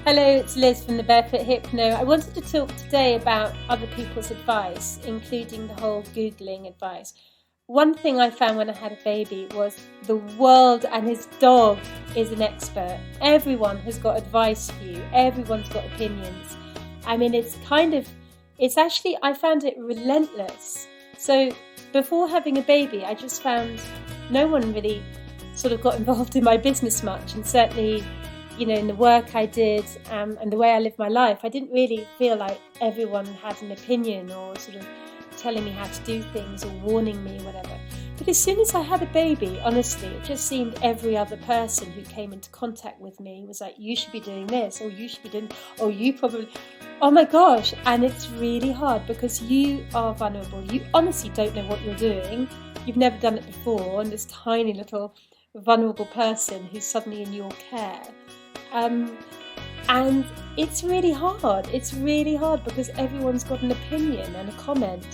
Hello, it's Liz from the Barefoot Hypno. I wanted to talk today about other people's advice, including the whole Googling advice. One thing I found when I had a baby was the world and his dog is an expert. Everyone has got advice for you. Everyone's got opinions. I mean, I found it relentless. So before having a baby, I just found no one really sort of got involved in my business much, and certainly, in the work I did and the way I lived my life, I didn't really feel like everyone had an opinion or sort of telling me how to do things or warning me or whatever. But as soon as I had a baby, honestly, it just seemed every other person who came into contact with me was like, you should be doing this, or you should be doing, or you probably, oh my gosh. And it's really hard because you are vulnerable. You honestly don't know what you're doing. You've never done it before. And this tiny little vulnerable person who's suddenly in your care. And it's really hard. It's really hard because everyone's got an opinion and a comment.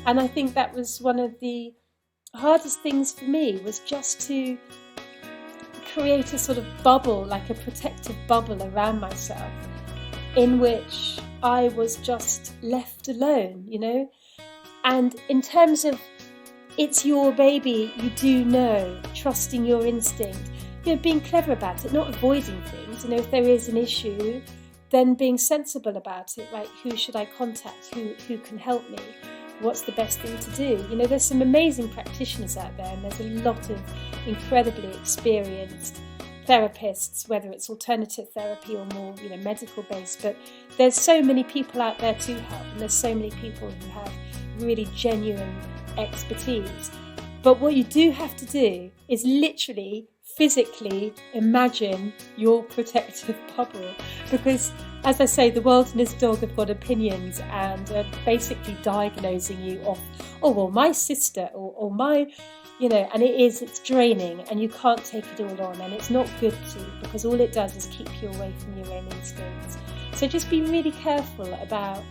And I think that was one of the hardest things for me, was just to create a sort of bubble, like a protective bubble around myself, in which I was just left alone, And in terms of it's your baby, you do know, trusting your instinct, being clever about it, not avoiding things. If there is an issue, then being sensible about it, like who should I contact, who can help me, what's the best thing to do. There's some amazing practitioners out there, and there's a lot of incredibly experienced therapists, whether it's alternative therapy or more medical based, but there's so many people out there to help, and there's so many people who have really genuine expertise. But what you do have to do is literally physically imagine your protective bubble, because as I say, the world and his dog have got opinions and are basically diagnosing you off, oh well, my sister or my, and it's draining, and you can't take it all on, and it's not good to, because all it does is keep you away from your own instincts. So just be really careful about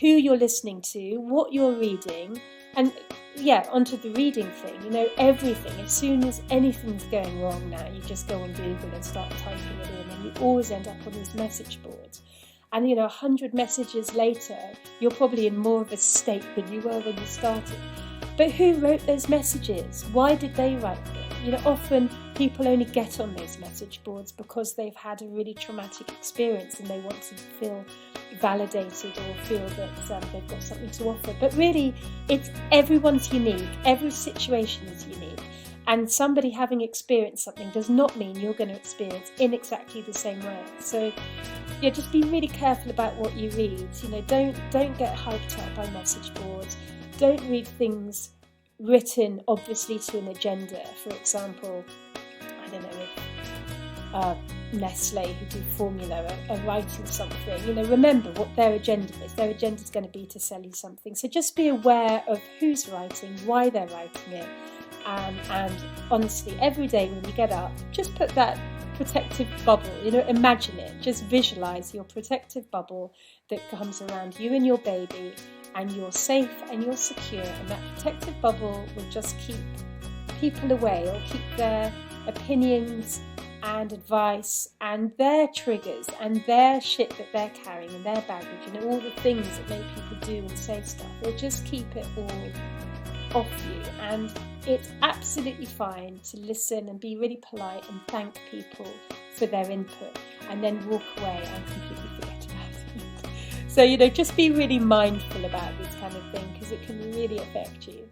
who you're listening to, what you're reading, and onto the reading thing, everything. As soon as anything's going wrong now, you just go on Google and start typing it in, and you always end up on these message boards. And 100 messages later, you're probably in more of a state than you were when you started. But who wrote those messages? Why did they write them? Often people only get on those message boards because they've had a really traumatic experience and they want to feel validated or feel that they've got something to offer. But really, everyone's unique. Every situation is unique. And somebody having experienced something does not mean you're going to experience in exactly the same way. So, just be really careful about what you read. Don't get hyped up by message boards. Don't read things written obviously to an agenda. For example, I don't know, if Nestle, who do formula, are writing something, remember what their agenda is. Their agenda is going to be to sell you something. So just be aware of who's writing, why they're writing it. And honestly, every day when you get up, just put that protective bubble, imagine it. Just visualize your protective bubble that comes around you and your baby, and you're safe and you're secure, and that protective bubble will just keep people away, or keep their opinions and advice and their triggers and their shit that they're carrying and their baggage, all the things that make people do and say stuff. It'll just keep it all off you. And it's absolutely fine to listen and be really polite and thank people for their input, and then walk away and completely forget about it. So, just be really mindful about this kind of thing, because it can really affect you.